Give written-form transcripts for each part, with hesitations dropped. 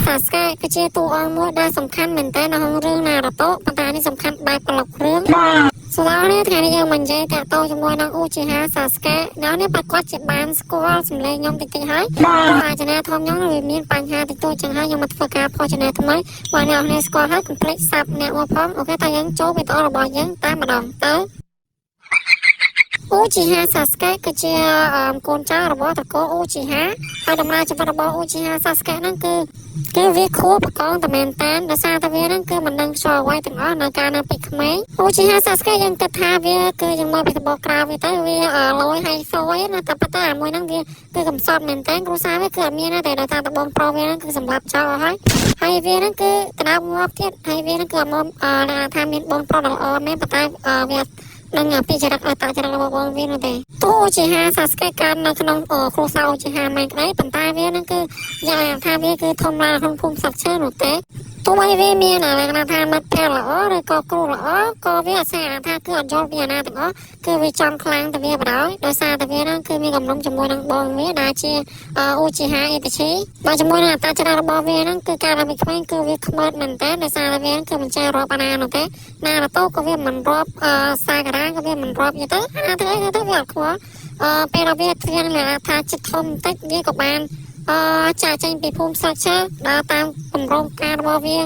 សាស្ត្រគឺជាតួអង្គមួយដែលសំខាន់មែនទែននៅក្នុងរឿងណារ៉ូតូប៉ុន្តែនេះសំខាន់បែបប្លុករឿងសូមអរនេះថ្ងៃនេះយើងមិននិយាយតាក់ទងជាមួយនឹងឧទាហរណ៍សាស្ត្រដល់នេះប្រកាសជាបានស្គាល់សម្លេងខ្ញុំតិចតិចហើយអាចណាធំខ្ញុំវាមានបញ្ហាតិចតួចចឹងហើយខ្ញុំមកធ្វើការផុសថ្មីបើអ្នកនរស្គាល់ហើយកុំភ្លេចសាប់អ្នកមកផងអូខេតែយើងចូលវីដេអូរបស់យើងតាមម្ដងទៅឧជីហាសាស្កេគឺជាកូនចៅរបស់តកូលឧជីហាហើយដំណើរជីវិតរបស់ឧជីហាសាស្កេហ្នឹងគឺវាខួបកងតែមែនតានដោយសារតែវាហ្នឹងគឺមិនដឹងខ្យល់អ្វីទាំងអស់នៅកាលនៅពីក្មេងឧជីហាសាស្កេយើងគិតថាវាគឺយ៉ាងមកពីតបក្រៅវាទៅវាលយហើយសយណាតែប៉ុន្តែអាមួយហ្នឹងវាគឺកំសត់មែនតានគ្រួសារវាគឺអត់មានតែដោយសារតបងប្រុសវាហ្នឹងគឺសម្រាប់ចោលហើយវាហ្នឹងគឺដណ្ដើមងាប់ទៀតហើយវាហ្នឹងគឺអត់មកថាមានបងប្រុសល្អមែនប៉ុន្តែវានឹងពីចរិតអតចរិតរបស់បងវានោះទេទោះជាហាសាស្កេកើតនៅក្នុងគ្រួសារជាហាមិនក្តីប៉ុន្តែវានឹងគឺយ៉ាងថាវាគឺធម្មតាក្នុងភូមិសាស្ត្រឈើនោះទេទោះបីវាមានលក្ខណៈថាមិត្តភក្តិល្អឬក៏គ្រូល្អក៏វាអាសាថាគឺអត់យល់ពីអាណាទាំងអស់គឺវាចំខ្លាំងទៅវាបដ ாய் ដោយសារតែវានឹងគឺមានកំណុំជាមួយនឹងបងវាដែលជាឧជាហាអេតឈីបើជាមួយនឹងអតចរិតរបស់វានឹងគឺការដែលវាក្មេងគឺវាខ្មើតមែនតើដោយសារតែវាគឺមិនចេះរាប់អាណានោះទេណារ៉ូតូក៏វាមិនរាប់សាការ៉ាក៏វាមិនរាប់យទៅអាទៅវាអត់ខ្វល់ពេលដល់វាធៀងថាចិត្តធំបន្តិចវាក៏បានចាចេញពីភូមិសាស្ត្រឈើដើរតាមគម្រោងការរបស់វា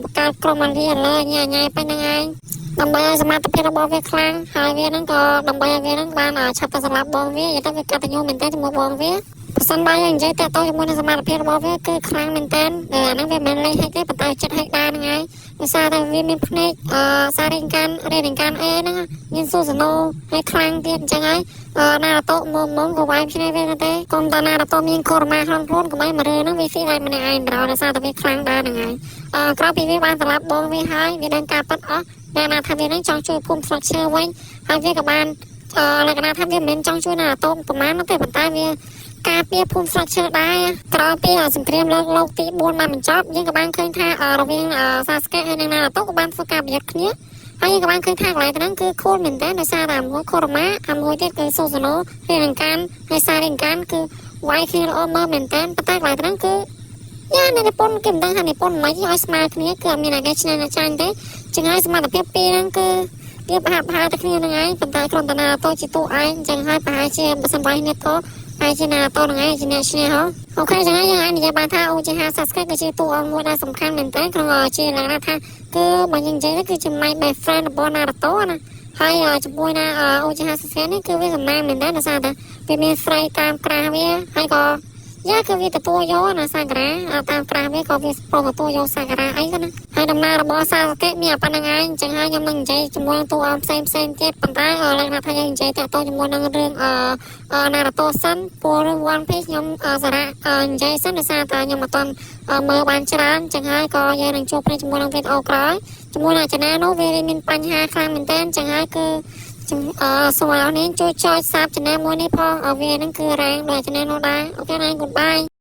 បង្កើតក្រុមអាលីលើញ៉ាញ៉ៃពេញហ្នឹងឯងដើម្បីឲ្យសមត្ថភាពរបស់វាខ្លាំងហើយវាហ្នឹងក៏ដើម្បីឲ្យវាហ្នឹងបានឆាប់ទៅសម្លាប់បងវាយទៅវាកតញ្ញូមែនតើជាមួយបងវាប្រសិនបើយើងនិយាយតើតើជាមួយនឹងសមត្ថភាពរបស់វាគឺខ្លាំងមែនតើអាហ្នឹងវាមិនលេងហិចទេប៉ុន្តែចិត្តហិចដែរហ្នឹងឯងដោយសារតែវាមានភ្នែកសាររៀងការអេហ្នឹងមានសូសណូហើយខ្លាំងទៀតអញ្ចឹងហើយណារ៉ូតូមុំក៏វាយឆ្នៃវាទេកុំតាណារ៉ូតូមានកូរ៉ូម៉ាក្នុងខ្លួនកុំឲ្យមករើហ្នឹងវាស៊ីតែម្នាក់ឯងដល់ដោយសារតែវាខ្លាំងដែរហ្នឹងហើយក្រោយពីវាបានសម្លាប់បងវាហើយវាដឹងការប៉ັດអស់តែណាថាវានឹងចង់ជួយភូមិស្លឹកឈើវិញហើយវាក៏បានលក្ខណៈថាវាមិនមែនចង់ជួយណារ៉ូតូប្រហែលនោះទេប៉ុន្តែវាការពារភូមិស្លឹកឈើដែរក្រោយពីសង្គ្រាមលោកទី4បានបញ្ចប់យើងក៏បានឃើញថារវាងសាស្កេហើយនិងណារ៉ូតូក៏បានធ្វើការប្រយុទ្ធគ្នាហើយយើងក៏បានឃើញថាកន្លែងហ្នឹងគឺខូលមែនតើដោយសារតែមួយខូរ៉ូម៉ាហើយមួយទៀតគឺសូសណូរៀងការហើយសាររៀងការគឺវាយគ្នាល្អមើលមែនតើប៉ុន្តែកន្លែងហ្នឹងគឺយ៉ានៅនិពន្ធគេមិនដឹងថានិពន្ធមិនឲ្យស្មើគ្នាគឺអត់មានអាគេឆ្នៃចាញ់ទេចឹងហើយសមត្ថភាពពីរហ្នឹងគឺវាប្រហាក់ប្រហែលតែគ្នាហ្នឹងឯងប៉ុន្តែគ្រាន់តែណាតូជាតួឯងចឹងហើយប្រហែលជាបើសិនបើនេះតូហើយជាណាតូហ្នឹងឯងជាអ្នកឈ្នះហ៎អូខេចឹងហើយយើងអាចនិយាយបានថាឧទាហរណ៍សាស្កេគឺជាតួអង្គមួយដែលសំខាន់មែនតើក្នុងជាលក្ខណៈថាគឺបើយើងនិយាយទៅគឺជា my best friend របស់ណារ៉ូតូណាហើយជាមួយណាឧទាហរណ៍សាស្កេនេះគឺវាសំណាងមែនតើដោយសារតែវាមានស្រីតាមក្រាស់វាហើយក៏យ៉ាគឺវាទទួលយកណាសាការ៉ាតាមក្រាស់វាក៏វាប្រមទទួលយកសាការ៉ាអីទៅណាហើយដំណើររបស់សាស្កេមានប៉ុណ្្នឹងឯងចឹងហើយខ្ញុំនឹងនិយាយជាមួយនឹងតួអង្គផ្សេងទៀតប៉ុន្តែលក្ខណៈថាយើងនិយាយតាក់ទងជាមួយនឹងរឿងណារ៉ូតូសិនព្រោះរឿង One Piece ខ្ញុំសារៈនិយាយសិនដោយសារតែខ្ញុំអត់ទាន់មើលបានច្រើនចឹងហើយក៏យើងនឹងជួបគ្នាជាមួយនឹងវីដេអូក្រោយជាមួយនឹងអាចារ្យនោះវាមានបញ្ហាខ្លាំងមែនទែនចឹងហើយគឺសូមឲ្យអ្នកនេះជួយចុច Subscribe មួយនេះផងវានឹងគឺរ៉ាងដល់ channel នោះដែរអូខេណា Goodbye